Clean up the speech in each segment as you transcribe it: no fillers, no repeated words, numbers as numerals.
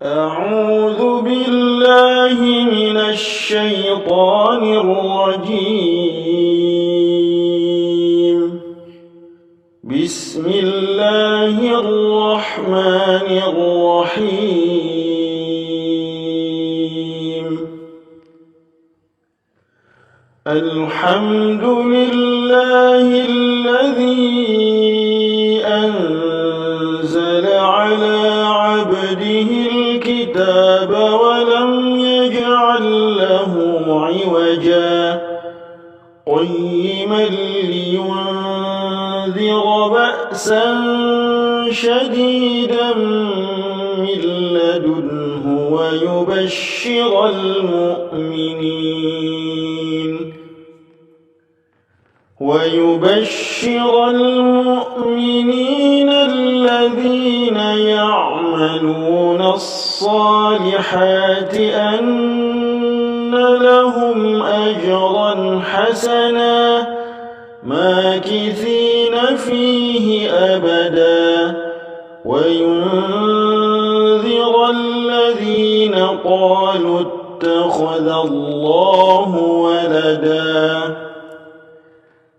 أعوذ بالله من الشيطان الرجيم. بسم الله الرحمن الرحيم. الحمد لله الذي أنزل على عبده الكتاب ولم يجعل له عوجا قيما لينذر بأسا شديدا من لدنه ويبشر المؤمنين الذين يعملون الصالحات أن لهم أجرا حسنا ماكثين فيه أبدا وينذر الذين قالوا اتخذ الله ولدا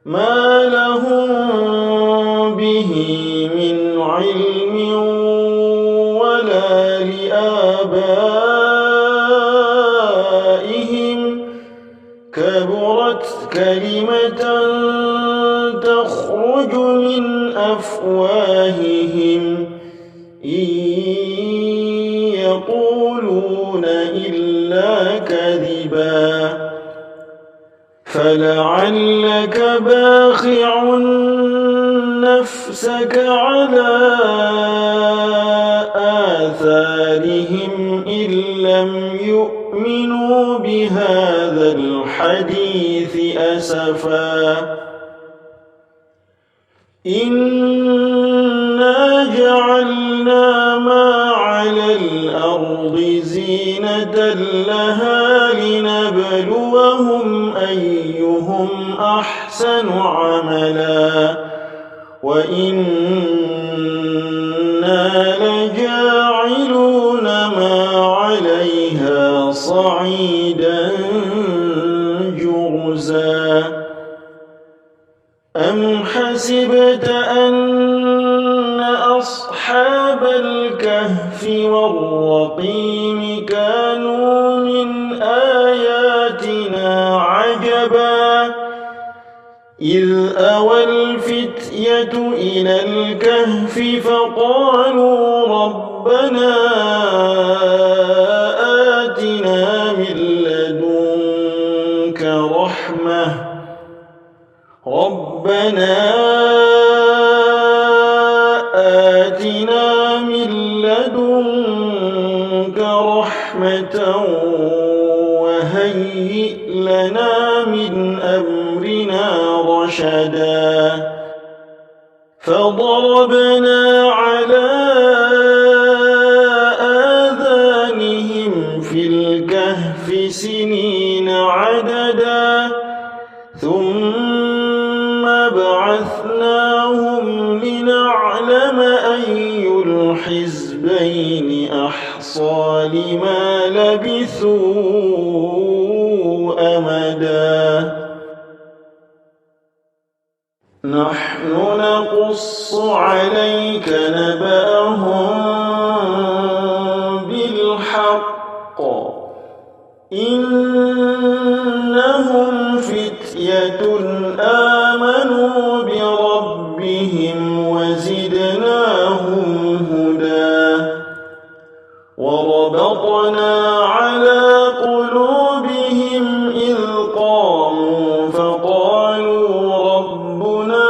ما لهم به من علم ولا لآبائهم كبرت كلمة تخرج من أفواههم إن يقولون إلا كذبا فلعلك باخع نفسك على آثارهم إن لم يؤمنوا بهذا الحديث أسفا إنا جعلنا ما على الأرض زينة لها لنبلوهم أيهم أحسن عملا وإنا لجاعلون ما عليها صعيدا جرزا أم حسبت أن أصحاب الكهف والرقيم كانوا من آياتنا عجبا إذ أوى الفتية إلى الكهف فقالوا ربنا آتنا من لدنك رحمة وهيئ لنا من أمرنا رشدا فضربنا على آذانهم في الكهف سنين عددا ثم بعثناهم لنعلم أي الحزبين أحصى لما لبثوا أمدا نحن نقص عليك نبأهم بالحق إنهم فتية آمنوا بربهم وزدناهم هدى وربطنا على قلوبهم إذ قاموا فقالوا ربنا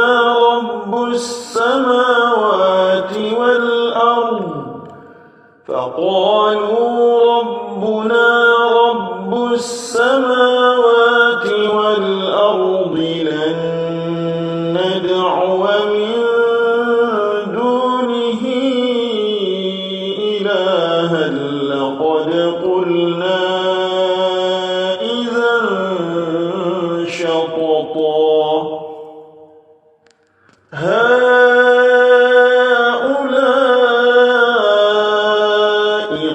رب السماوات والأرض لن ندعو من دونه إلها لقد قلنا إذا شططا هؤلاء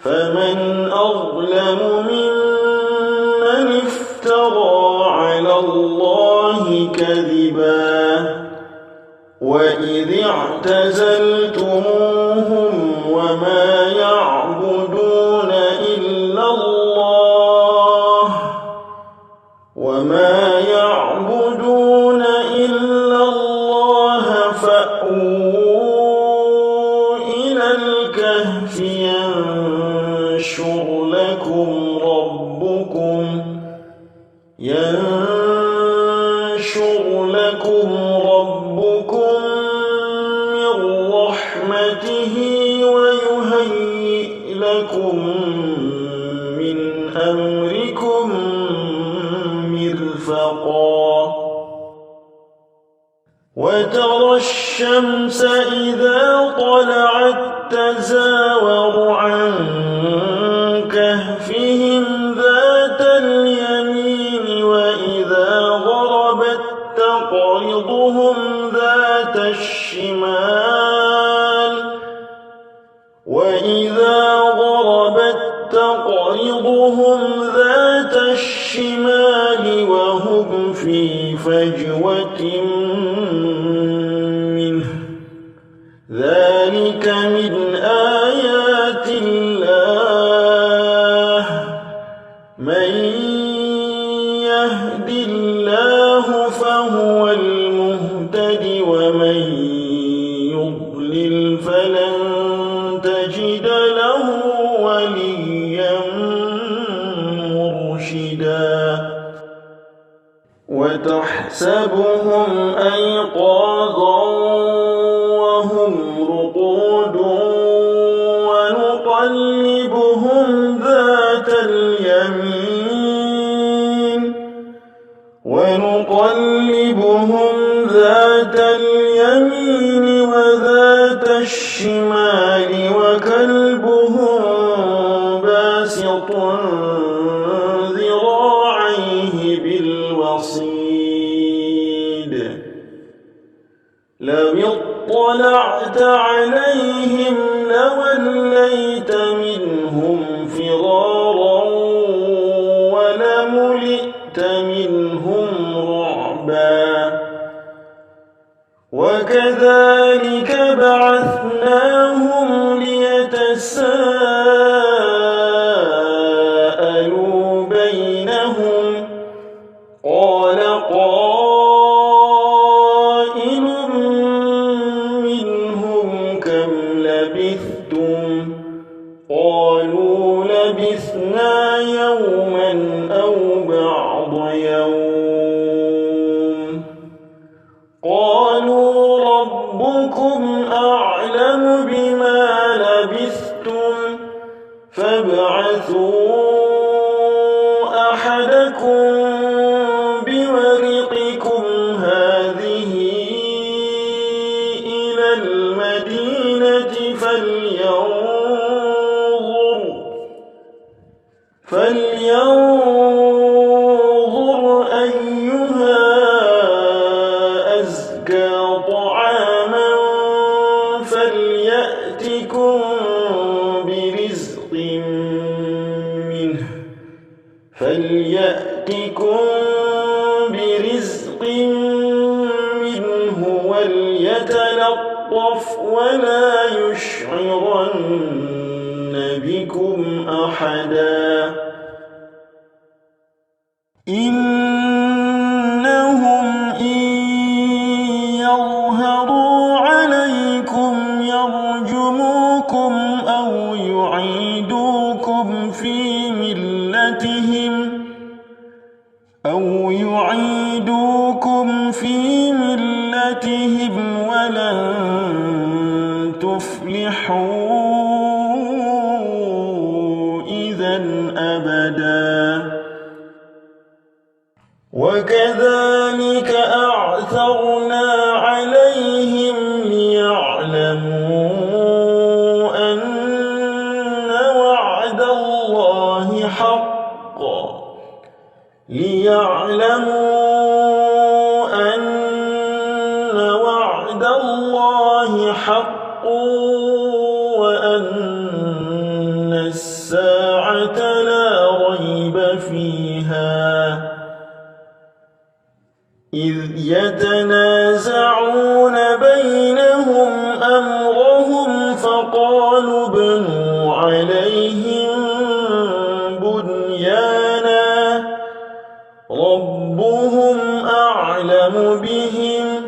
فمن أظلم ممن افترى على الله كذبا وإذ اعتزلتموهم وما يعبدون إلا الله فأووا إلى الكهف ينشر لكم ربكم من رحمته ويهيئ لكم من أمركم مرفقا وترى الشمس إذا طلعت تزاور عن كهفهم ذات اليمين وإذا غربت تقرضهم ذات الشمال وهم في فجوة منه ذلك من آيات الله من يهد الله فهو المهتد ومن يضلل فلن تجد له وليا مرشدا وتحسبهم أيقاظا وهم رقود ونقلبهم ذات اليمين وذات الشمال وكلبهم باسط ذراعيه بالوصيد لو اطلعت عليهم لوليت منهم فرارا ولملئت منهم رعبا وكذلك بعثناهم ليتساءلوا بينهم قال قائل منهم كم لبثتم قالوا لبثنا يوما أو بعض يوم قالوا ربكم أعلم بما لبثتم فابعثوا أحدكم بورقكم هذه إلى المدينة فلينظر أيها أزكى طعاما فليأتكم برزق منه وليتلطف ولا يشعرن بكم أحدا إنهم إن يظهروا عليكم يرجموكم أو يعيدوكم في ملتهم ولن تفلحوا إذا أبدا وكذلك أعثرنا عليهم ليعلموا أن وعد الله حق وأن الساعة لا ريب فيها إذ يتنازعون بينهم أمرهم فقالوا ابنوا عليهم بنيانا ربهم أعلم بهم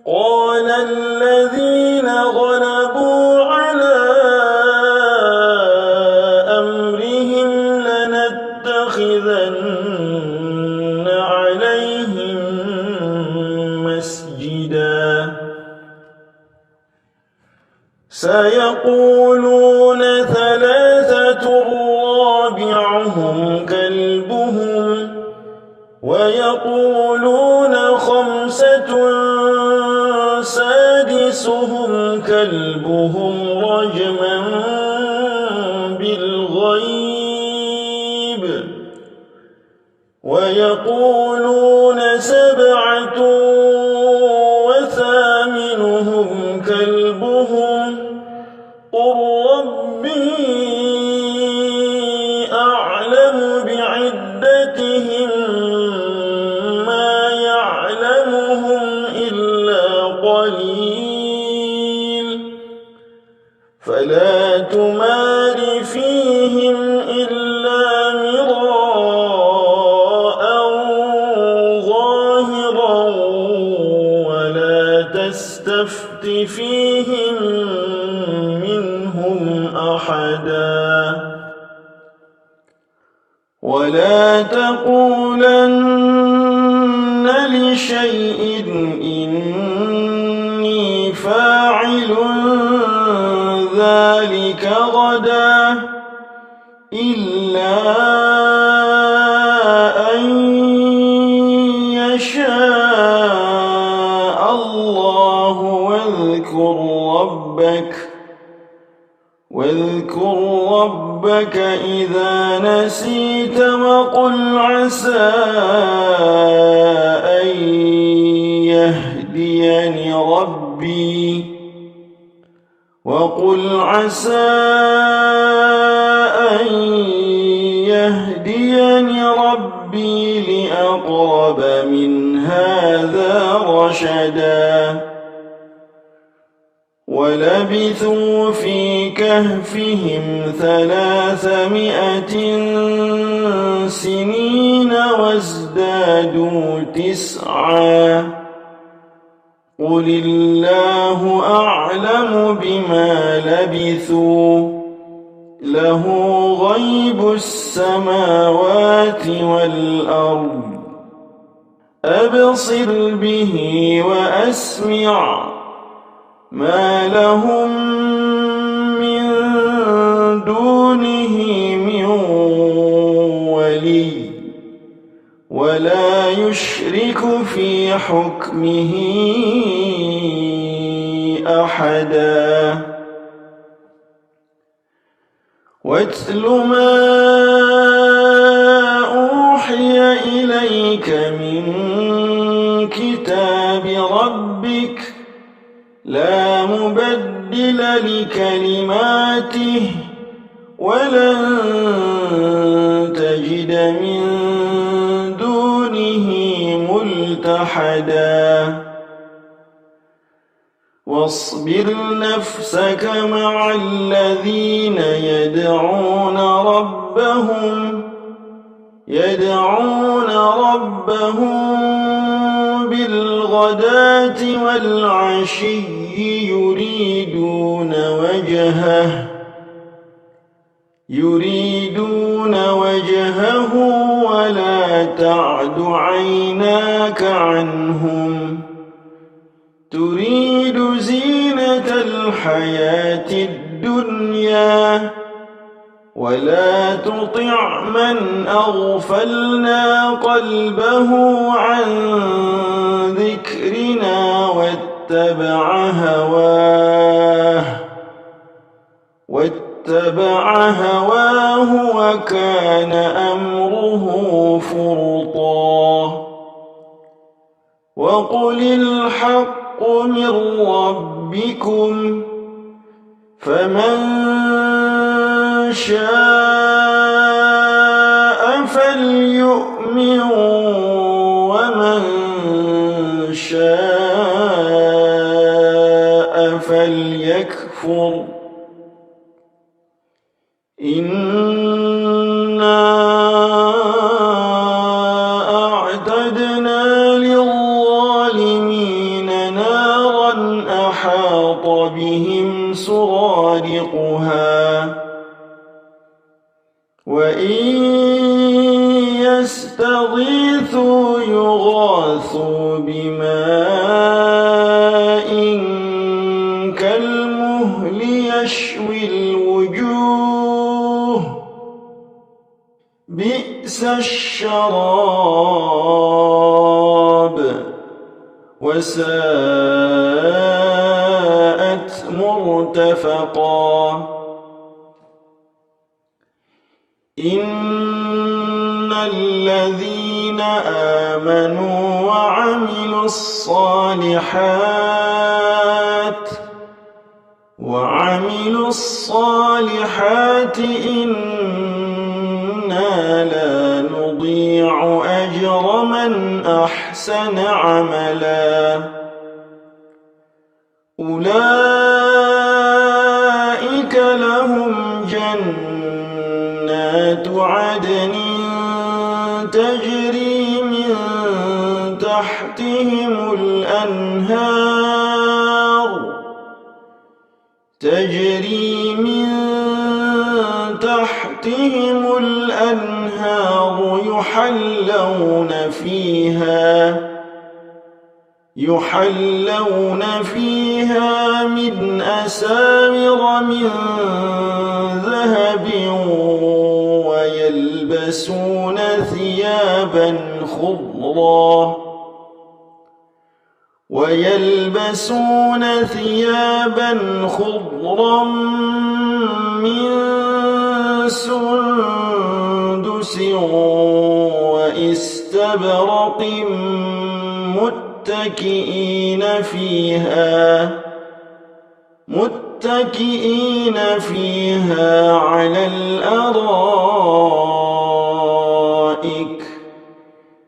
قال الذين غلبوا على أمرهم لنتخذن عليهم مسجدا سيقولون ثلاثة رابعهم كلبهم ويقولون خمسة سادسهم كلبهم رجما بالغيب ويقولون سبعة وثامنهم كلبهم قل ربي أعلم بعدتهم ما يعلمهم إلا قليل فلا تمار فيهم إلا مراء ظاهرا ولا تستفت فيهم منهم أحدا ولا تقولن لشيء إني فاعل ذلك غدا إلا أن يشاء الله واذكر ربك إذا نسيت وقل عسى أن يهديني ربي لأقرب من هذا رشدا ولبثوا في كهفهم 300 سنين وازدادوا 9 قل الله أعلم بما لبثوا له غيب السماوات والأرض أبصر به وأسمع ما لهم من دونه من ولي ولا يشرك في حكمه أحدا واتل ما أوحي إليك من كتاب ربك لا مبدل لكلماته ولن تجد من دونه ملتحدا واصبر نفسك مع الذين يدعون ربهم بالغداة والعشي يريدون وجهه ولا تعد عيناك عنهم تريد زينة الحياة الدنيا ولا تطع من أغفلنا قلبه عن ذكرنا واتبع هواه وكان أمره فرطا وقل الحق من ربكم فمن شاء فليؤمن ومن شاء فليكفر إنا أعتدنا للظالمين نارا أحاط بهم سرادقها وإن يستغيثوا يغاثوا بماء كالمهل يشوي الوجوه بئس الشراب وساءت مرتفقا إن الذين آمنوا وعملوا الصالحات إنا لا نضيع أجر من أحسن عملا أولئك لهم جنات عدن تجري من تحتهم الأنهار يحلون فيها من أساور من ذهب ويلبسون ثيابا خضرا من سندس وإستبرق متكئين فيها على الأرائك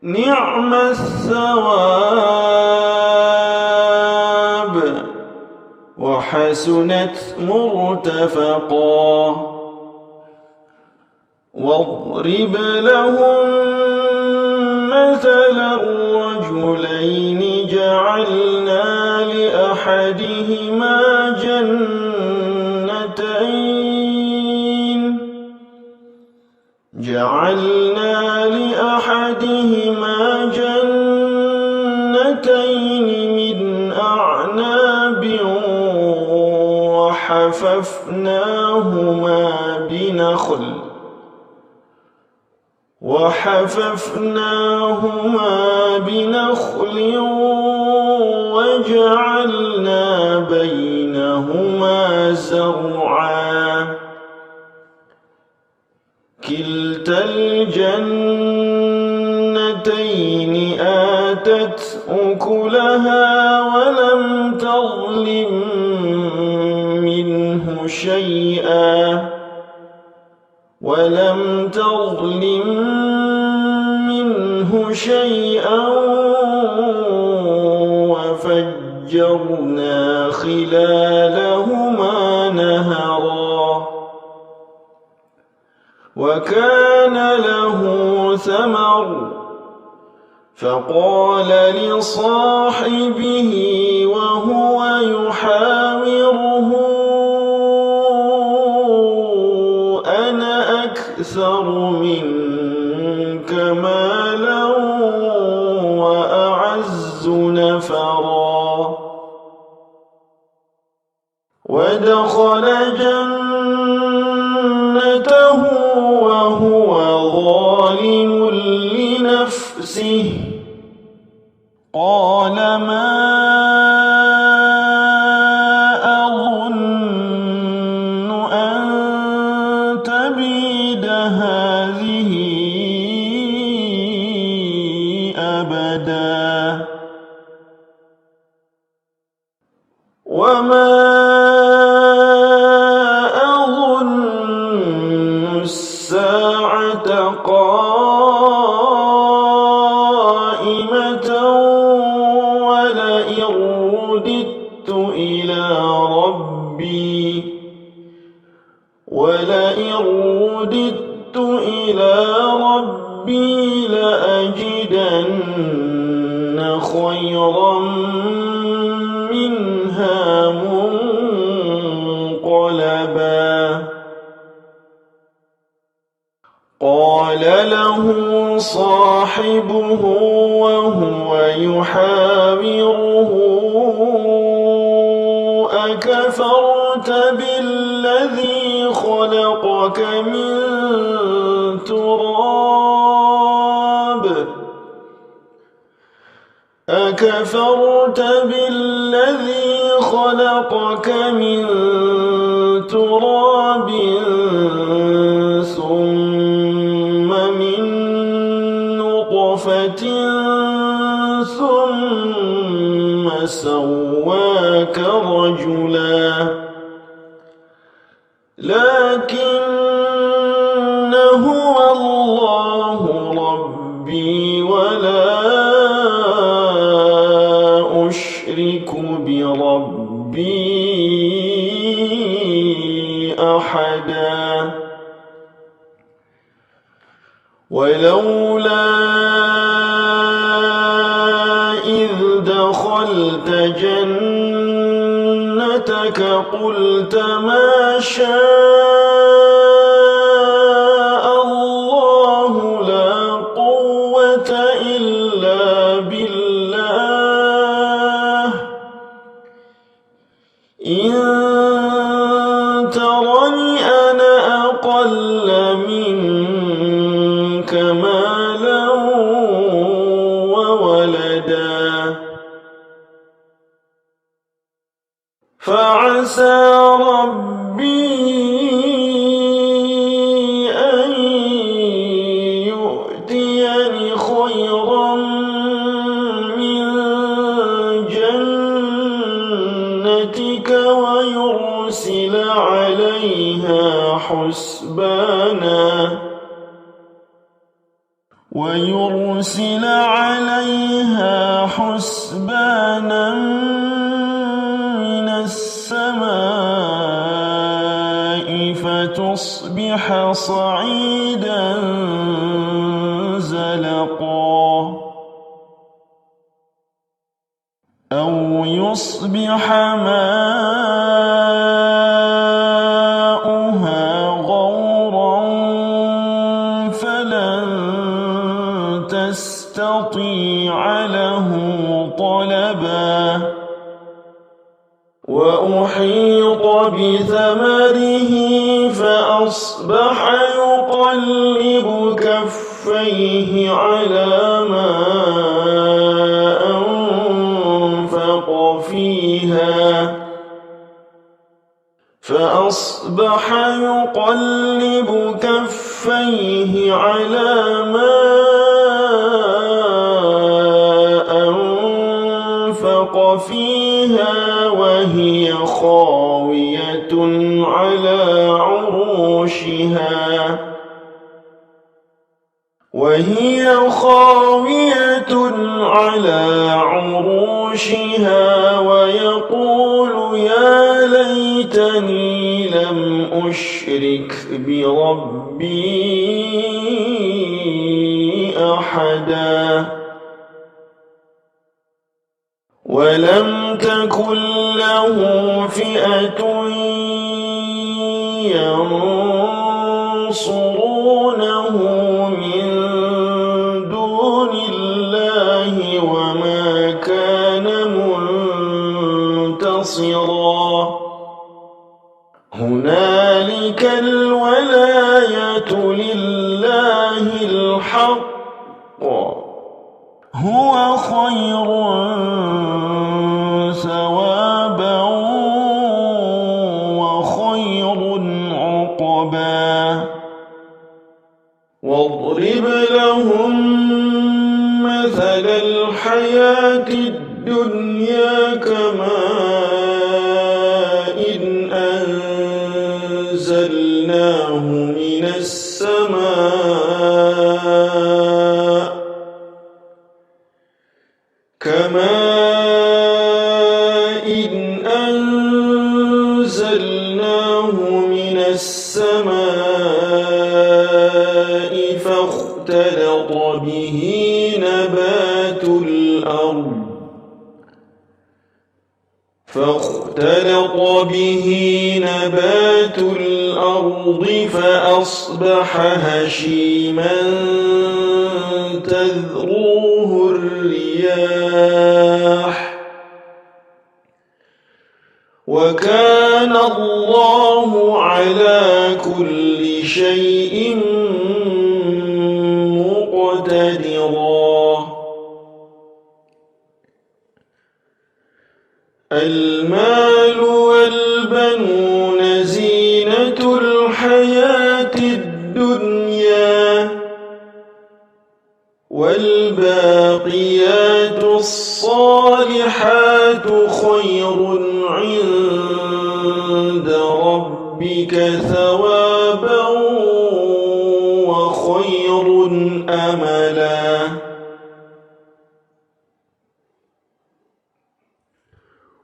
نعم الثواب وحسنت مرتفقا واضرب لهم مثلا الرجلين جعلنا لأحدهما جنتين من أعناب وحففناهما بنخل وجعلنا بينهما زرعا كلتا الجنتين آتت أكلها ولم تظلم منه شيئا وفجرنا خلالهما نهرا وكان له ثمر فقال لصاحبه وهو يحاوره أنا أكثر منك مالا وأعز نفرا ودخل جنته وهو ظالم لنفسه قال ما أظن أن تبيد هذه أبدا وما أظن قائمة ولئن رددت إلى ربي لأجدن خيرا منها منقلبا قال له صاحبه وهو يحاوره أكفرت بالذي خلقك من تراب ثم من نطفة ثم سواك رجلا لكن هو الله ربي ولا أشرك بربي أحدا ولولا إذ دخلت جنتك قلت ما شاء الله لا قوة إلا بالله إن ترني أنا أقل منك مالا وولدا فعسى ربي أن يؤتيني خيرا من جنتك ويرسل عليها حسبانا من السماء فتصبح صعيدا زلقا أو يصبح ماؤها غورا فلن تستطيع له طلبا وأحيط بثمره فأصبح يقلب كفيه على ما أنفق فيها وهي خاوية على عروشها ويقول يا ليتني لم أشرك بربي أحدا ولم تكن له فئة ينصرونه من دون الله وما كان منتصرا هنالك الولاية لله الحق هو خير ثوابا وخير عقبا واضرب لهم مثل الحياة الدنيا كماء أنزلناه من السماء به نبات الأرض فأصبح هشيما تذروه الرياح وكان الله على كل شيء مقتدرا المال والبنون زينة الحياة الدنيا والباقيات الصالحات خير عند ربك ثوابا وخير أملا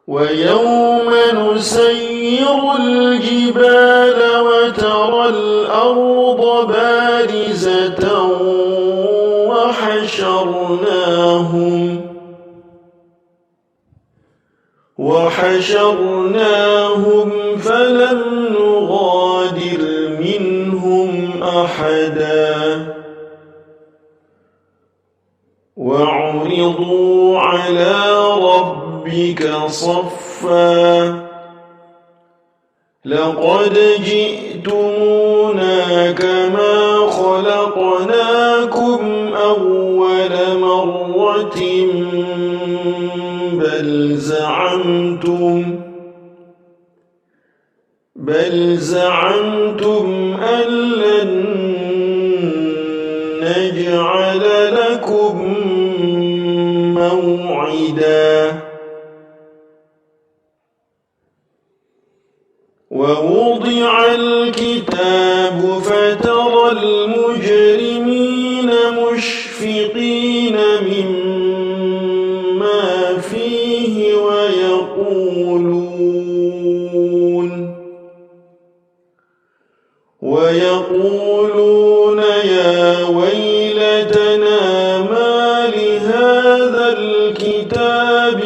ويوم نسير الجبال وترى الأرض بارزة وحشرناهم فلم نغادر منهم أحدا وعرضوا على ربك صفا لقد جئتمونا كما خلقناكم أول مرة بل زعمتم أن لن نجعل لكم موعدا ووضع الكتاب فترى المجرمين مشفقين مما فيه ويقولون يا ويلتنا ما لهذا الكتاب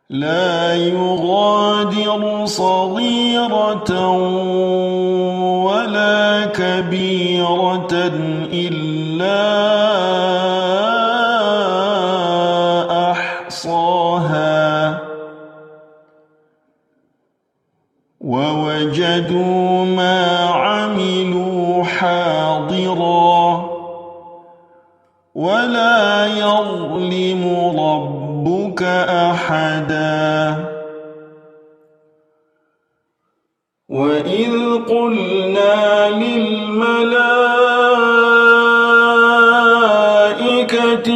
لا يغادر صغيرة ولا كبيرة إلا أحصاها ووجدوا ما عملوا حاضرا ولا يظلم ربك أحدا وإذ قلنا للملائكة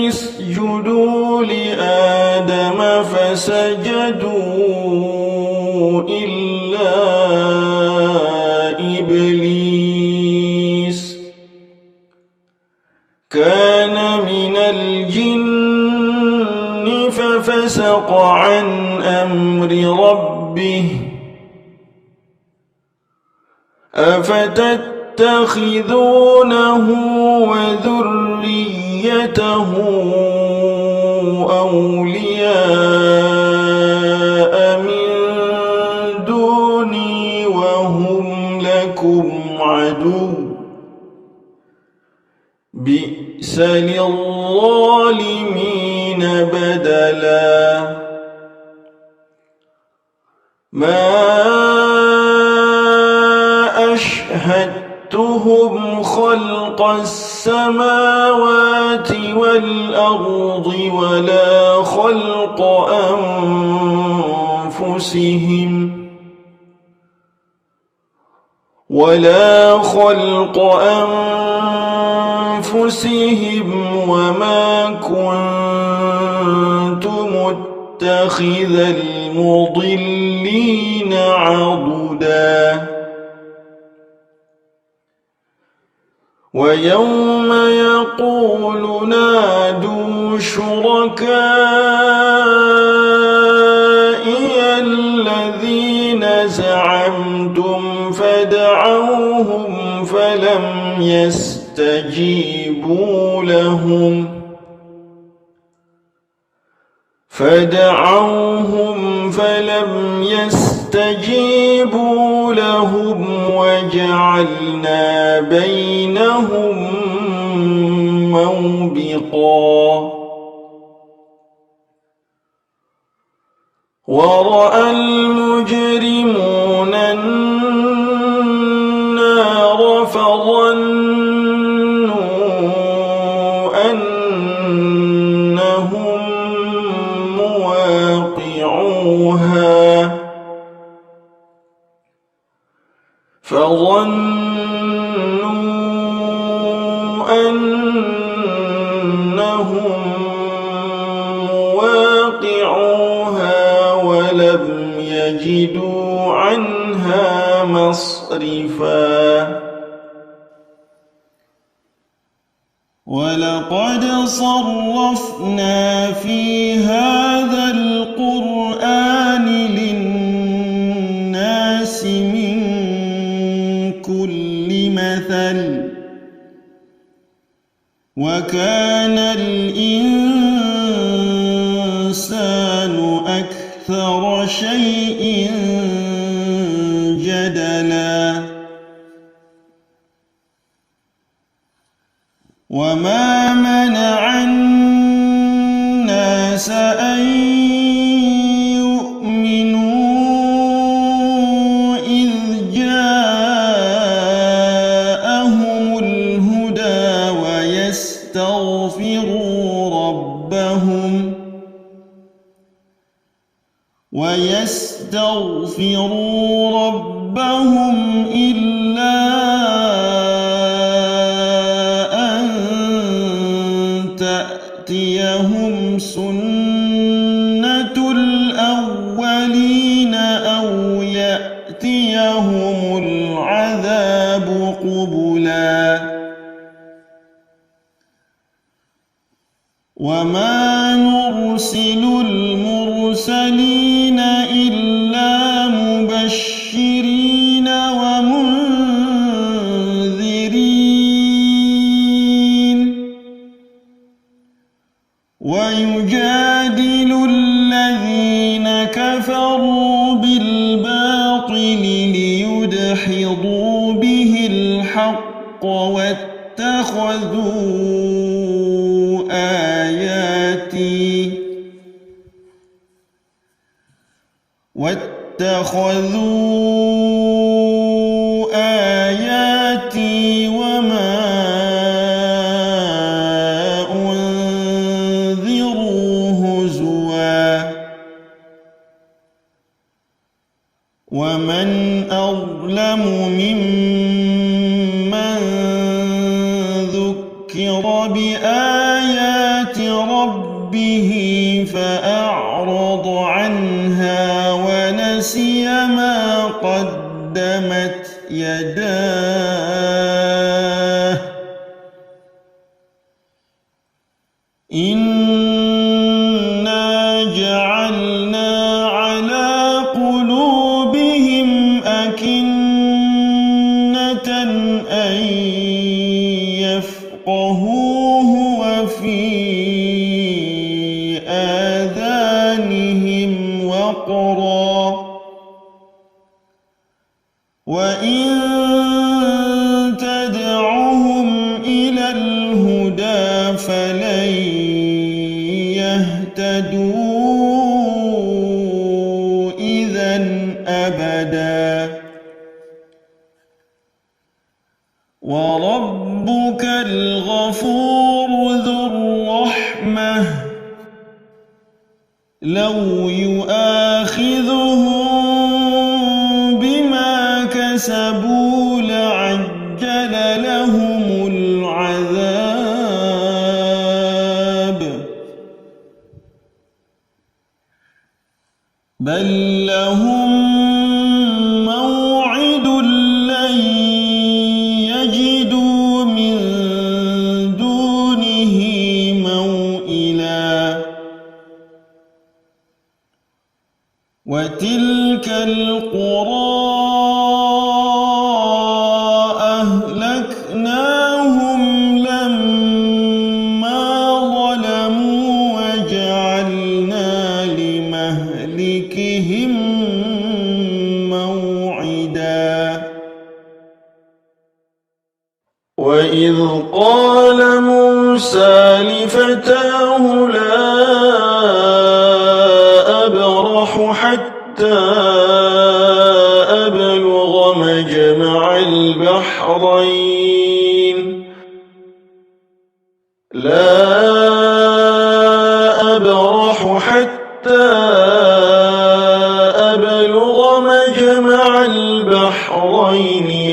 اسجدوا لآدم فسجدوا إلا إبليس كان من الجن ففسق عن أمر ربه أفتتخذونه وذريته أولياء من دوني وهم لكم عدو بئس للظالمين بدلا ما أشهدتهم خلق السماوات والأرض ولا خلق أنفسهم وما كنت متخذ المضلين عضدا ويوم يقول نادوا شركائي الذين زعمتم فدعوهم فلم يستجيبوا لهم فدعوهم فلم يستجيبوا لهم وجعلنا بينهم موبقا ورأى المجرمون النار فظنوا أنهم مواقعوها ولم يجدوا عنها مصرفا ولقد صرفنا في هذا القرآن للناس من كل مثل وكان الإنسان أكثر شيء جدلا وما منع الناس أن يؤمنوا إذ جاءهم الهدى ويستغفروا ربهم إلا أن تأتيهم سنة الأولين أو يأتيهم العذاب قبلا وما نرسل المرسلين إلا مبشرين ومنذرين ويجادل الذين كفروا بالباطل ليدحضوا به الحق واتخذوا آياتي وما أنذروا هزوا ومن أظلم ممن ذكر بآيات ربه فأعرض عنها ونسي ما قدمت يداه إنا جعلنا على قلوبهم أكنة أن يفقهوه وفي آذانهم وقرا وإن تدعهم إلى الهدى فلن يهتدوا إذن أبدا وربك الغفور ذو الرحمة لو يؤاخذهم بما كسبوا لعجل لهم العذاب بل لهم موعد لن يجدوا من دونه موئلا وتلك القرى أهلكناهم لما ظلموا وجعلنا موعدا وإذ قال موسى لفتاه لا أبرح حتى أبلغ مجمع البحرين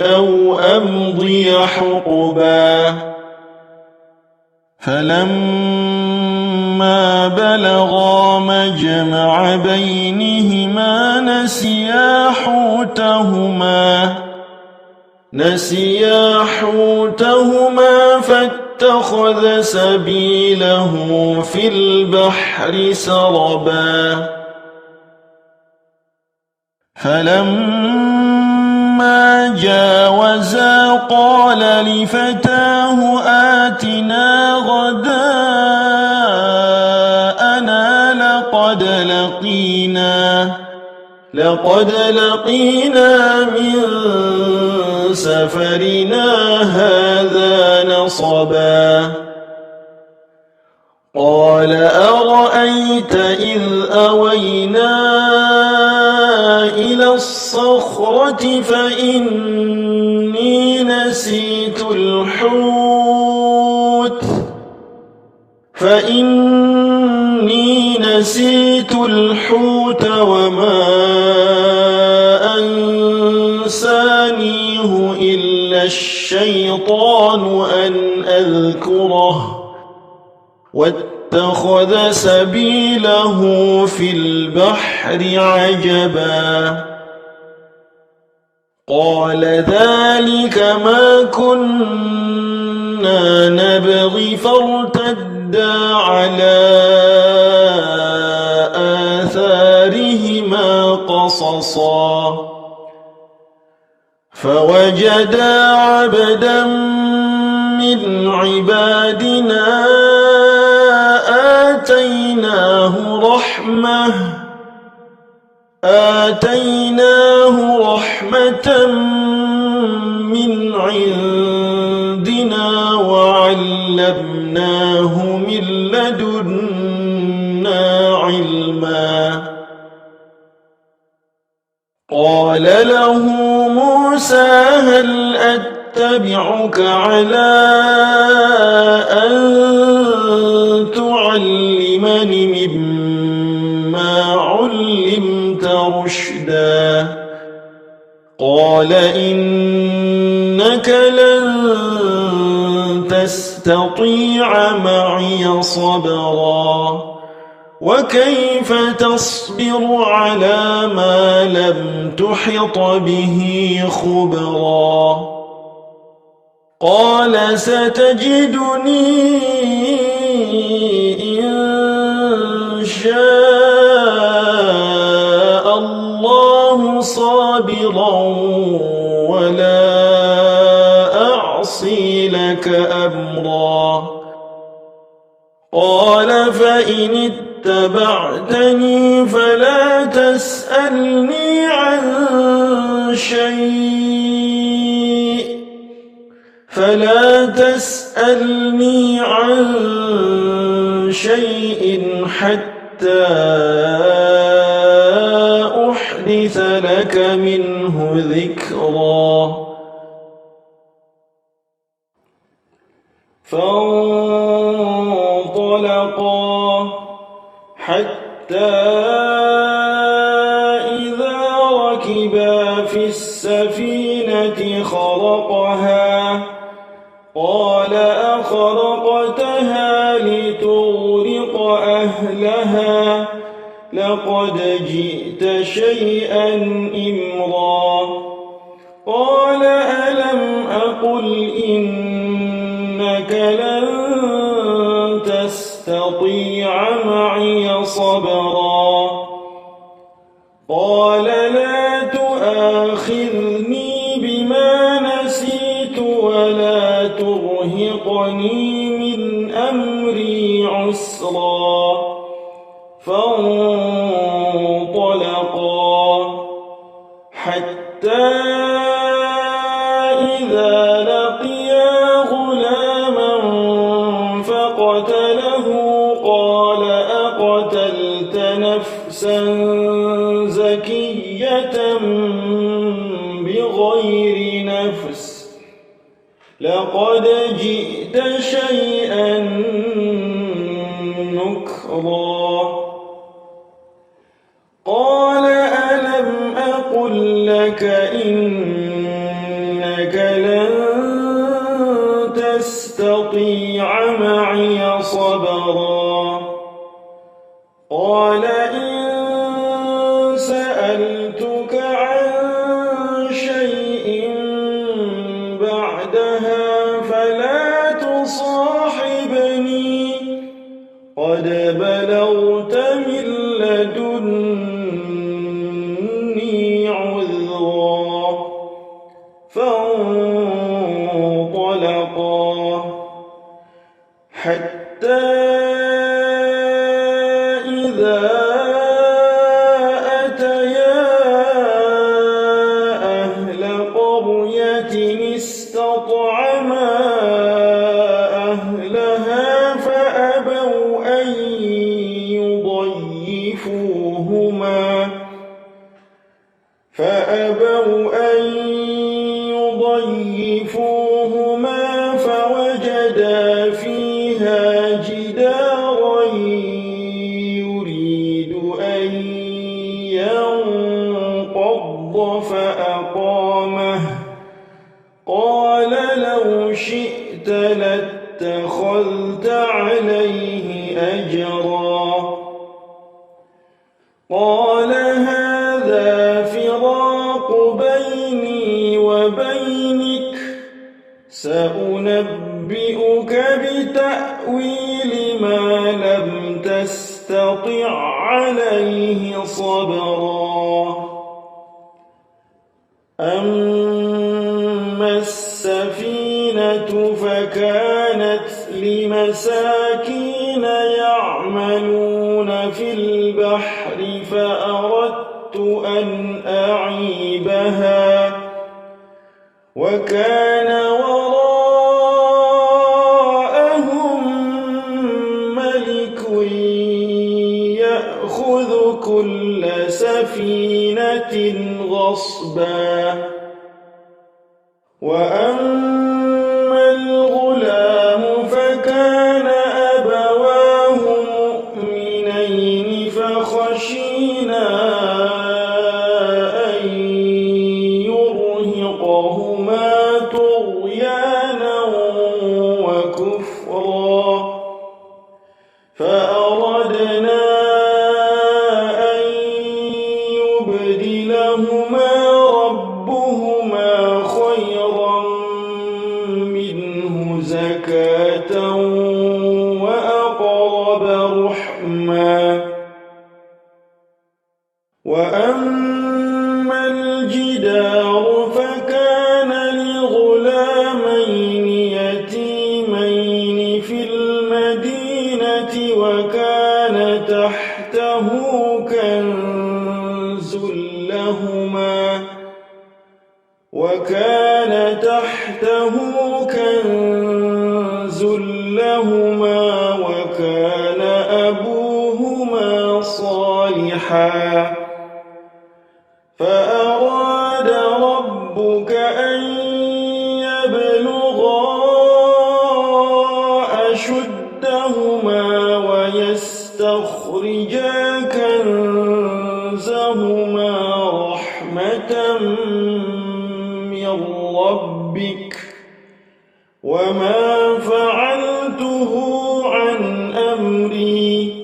أو أمضي حقبا فلما بلغا مجمع بينهما نسيا حوتهما فاتخذ سبيله في البحر سربا فلما جاوزا قال لفتاه آتنا غداءنا لقد لقينا من سفرنا هذا نصبا قال أرأيت إذ أوينا إلى الصخرة فإني نسيت الحوت وما أنسانيه إلا الشيطان أن أذكره واتخذ سبيله في البحر عجبا قال ذلك ما كنا نبغي فارتدا على آثارهما قصصا فوجدا عبدا من عبادنا آتيناه رحمة من عندنا وعلمناه من لدنا علما قال له موسى هل أتبعك على أن تعلمني مما علمت رشدا قال إنك لن تستطيع معي صبرا وكيف تصبر على ما لم تحط به خبرا قال ستجدني إن شاء الله صابرا ولا أعصي لك أمرا قال فإن اتبعتني فلا تسألني عن شيء حتى أحدث لك منه ذكرا فانطلقا حتى إذا ركبا في السفينة خرقها قال أخرقتها لتغرق أهلها لقد جئت شيئا إمرا قال ألم أقل إنك لن تستطيع معي صبرا قال لا تؤاخذني بما نسيت ولا ترهقني من أمري عسرا فانطلقا حتى إذا لقيا غلاما فقتله قال أقتلت نفسا زكية بغير نفس لقد جئت شيئا نكرا قال ألم أقل لك إنك لن تستطيع معي صبرا قال إن سألتك عن شيء بعدها فلا تصاحبني قد بلغت من لدني عذرا فانطلقا حتى إذا أتيا أهل قرية استطعما أهلها فأبوا أن يضيفوهما فوجدا فيها جدارا يريد أن ينقض فأقامه قال لو شئت لاتخذت عليه أجرا قال هذا فراق بيني وبينك سأنبئك بتأويل ما لم تستطع عليه صبرا أما السفينة فكانت لمساكين يعملون في البحر فأردت أن أعيبها وكان وراءهم ملك يأخذ كل سفينة غصبا وأما الغلام فكان أبواه مؤمنين فخشينا أن يرهقهما طغيانا وكفرا فأردنا أن يبدلهما ربهما خيرا منه زكاة وأقرب رحما وأما الجدار فكان لغلامين يتيمين في المدينة وكان تحته كنز لهما وكان أبوهما صالحا فأراد ربك أن يبلغا أشدهما ويستخرجا كنزهما رحمة من ربك وما فعلته عن أمري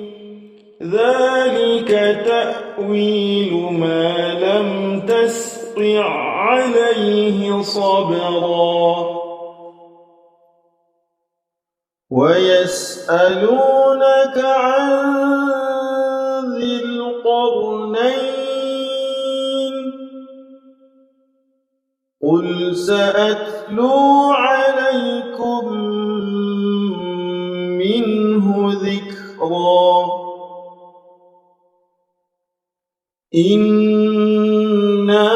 ذلك تأويل ما لم تستطع عليه صبرا ويسألونك عن ذي القرنين قل سأتلو عليكم منه ذكرا إنا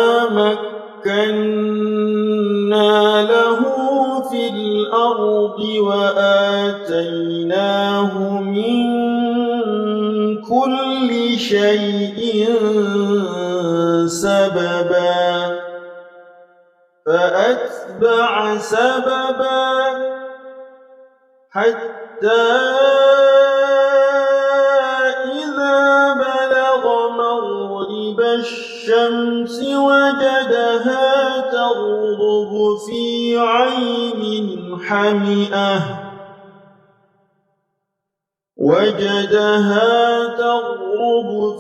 شيء سببا فأتبع سببا حتى إذا بلغ مغرب الشمس وجدها تغرب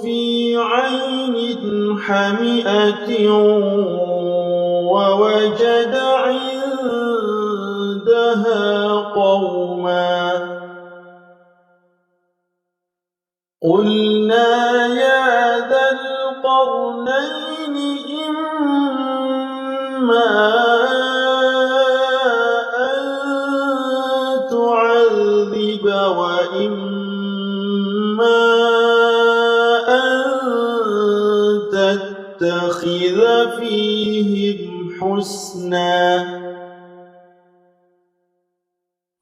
في عين حمئة ووجد عندها قوما قلنا يا ذا القرنين إما أن تعذب وإما أن تتخذ فيهم حسنا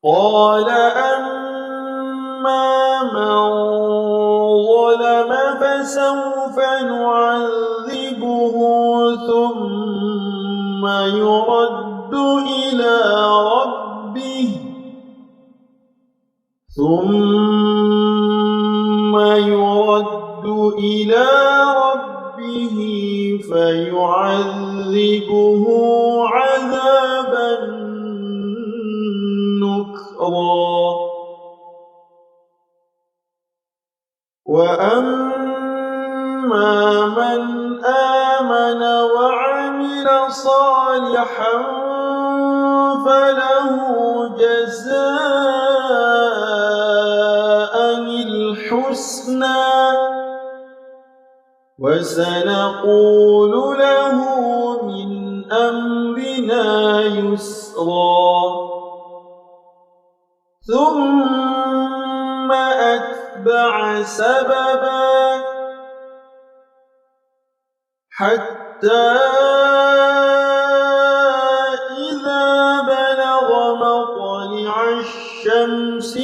قال أما من ظلم فسوف نعذبه ثم يرد إلى ربه فيعذبه عذابا نكرا وأما من آمن وعمل صالحا فله جزاء الحسنى وسنقول له من أمرنا يسرا ثم أتبع سببا حتى إذا بلغ مطلع الشمس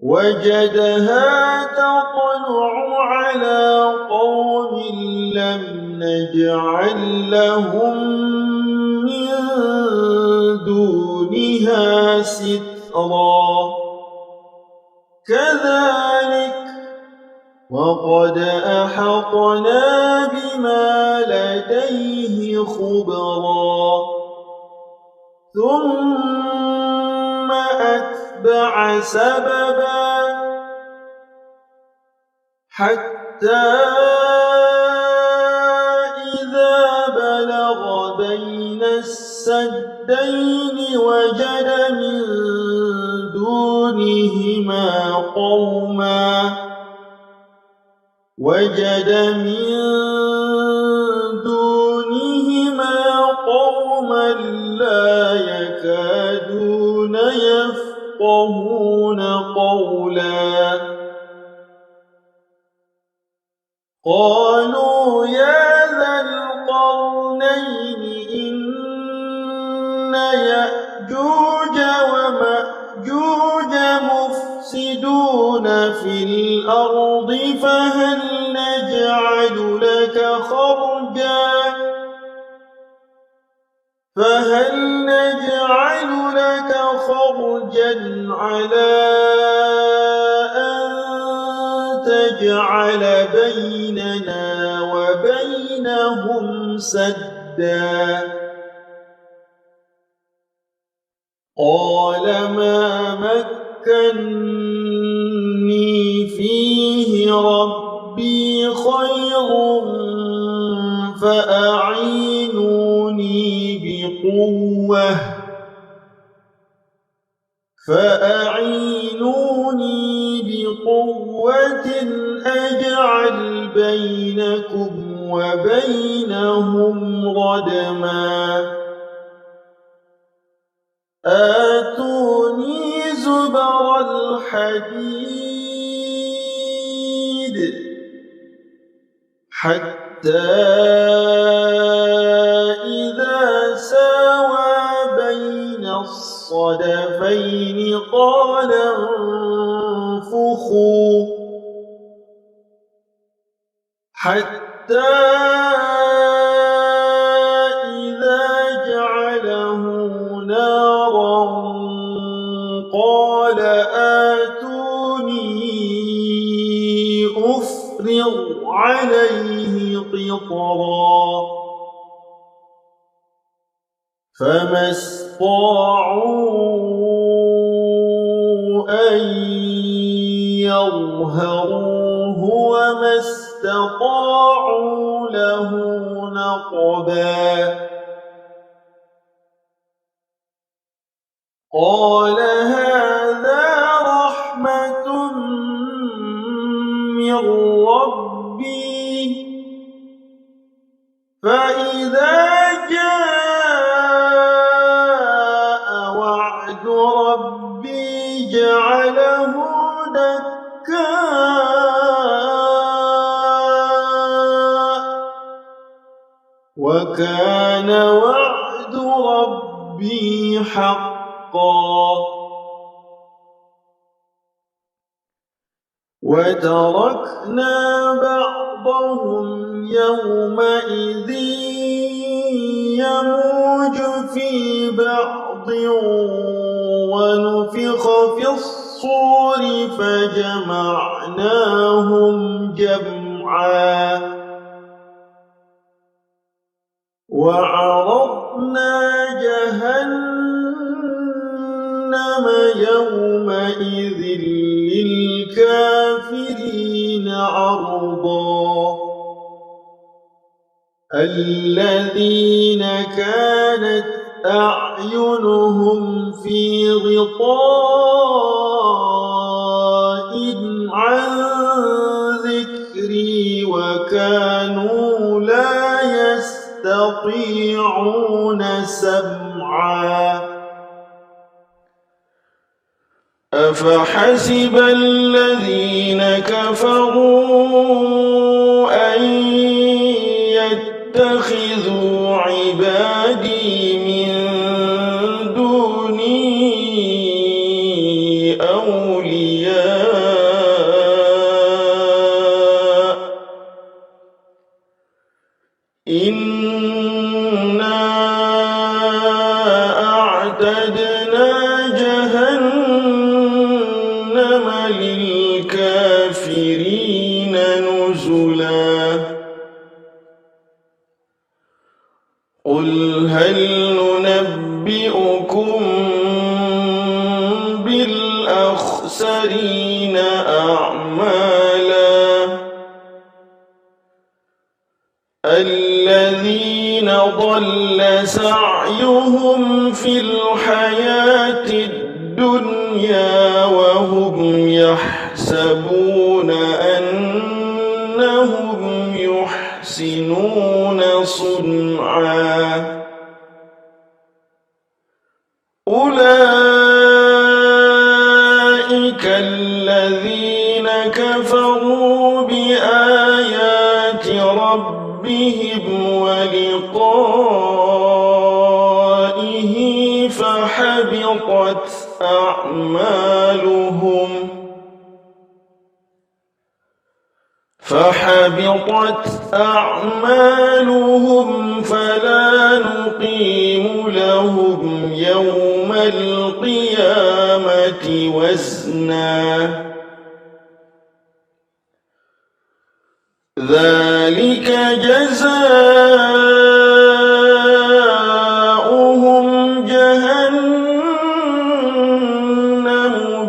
وجدها تطلع على قوم لم نجعل لهم من دونها سترا كذلك وقد أحطنا بما لديه خبرا ثم أتبع سببا حتى إذا بلغ بين السدين وجد من دونهما قوما لا يكادون يفقهون قولا قالوا يا ذا القرنين إن يأجوج ومأجوج مفسدون في الأرض فهل نجعل لك خرجا على أن تجعل بيننا وبينهم سدا قال ما مكني فيه ربي خير فأعينوني بقوة أجعل بينكم وبينهم ردما آتوني زبر الحديد حتى إذا ساوى بين الصفين الصدفين قال انفخوا حتى إذا جعله نارا قال آتوني أفرغ عليه قطرا فما استطاعوا أن يظهروه وما استطاعوا له نقبا قال هذا رحمة من ربي فإذا جاء وعد ربي جعله دكاء وكان وعد ربي حقا وتركنا بعضهم يومئذ يموج في بعض ونفخ في الصور فجمعناهم جمعا وعرضنا جهنم يومئذ للكافرين عرضا الذين كانت أعينهم في غطاء عن ذكري وكانوا لا يستطيعون سمعا أفحسب الذين كفروا أن يتخذوا عبادي من دوني أولياء إنا أعتدنا جهنم للكافرين نزلا قل هل ننبئكم بالأخسرين أعمالا الذين ضل سعيهم في الحياة الدنيا وهم يحسبون أنهم يحسنون صنعا أولئك الذين كفروا بآيات ربهم ولقائه فحبطت أعمالهم فلا نقيم لهم يوم القيامة وزنا ذلك جزاؤهم جهنم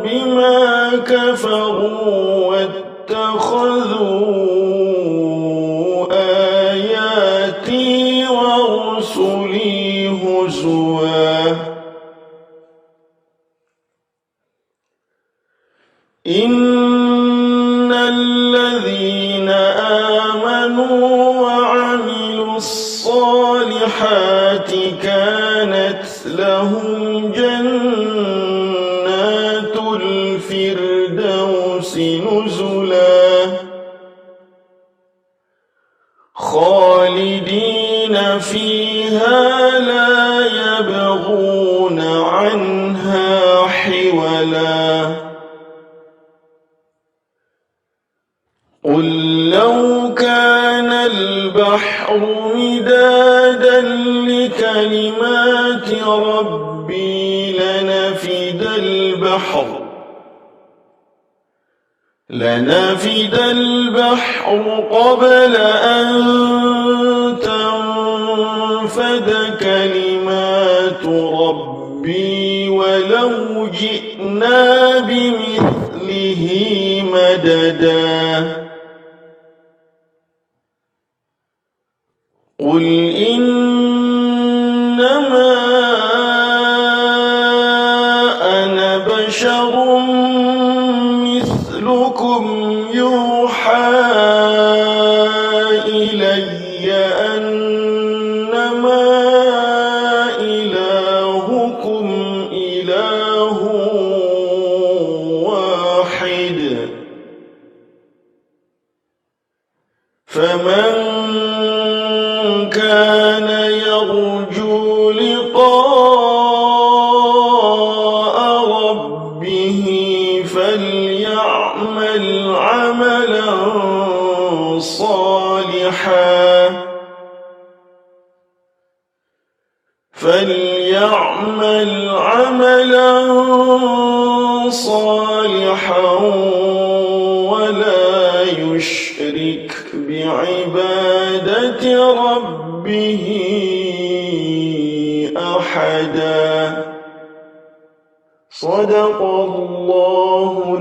بما كفروا واتخذوا آياتي ورسلي هزوا إن الذين آمنوا وعملوا الصالحات كانت لهم جنات الفردوس نزلا خالدين فيها لا يبغون عنها قل لو كان البحر مدادا لكلمات ربي لنفد البحر قبل أن تنفد كلمات ربي ولو جئنا بمثله مددا قل إنما أنا بشر مثلكم يوحى إلي أنما إلهكم إله واحد فمن كان يرجو لقاء ربه فليعمل عملا صالحا ولا يشرك بعبادة ربه أحدا. صدق الله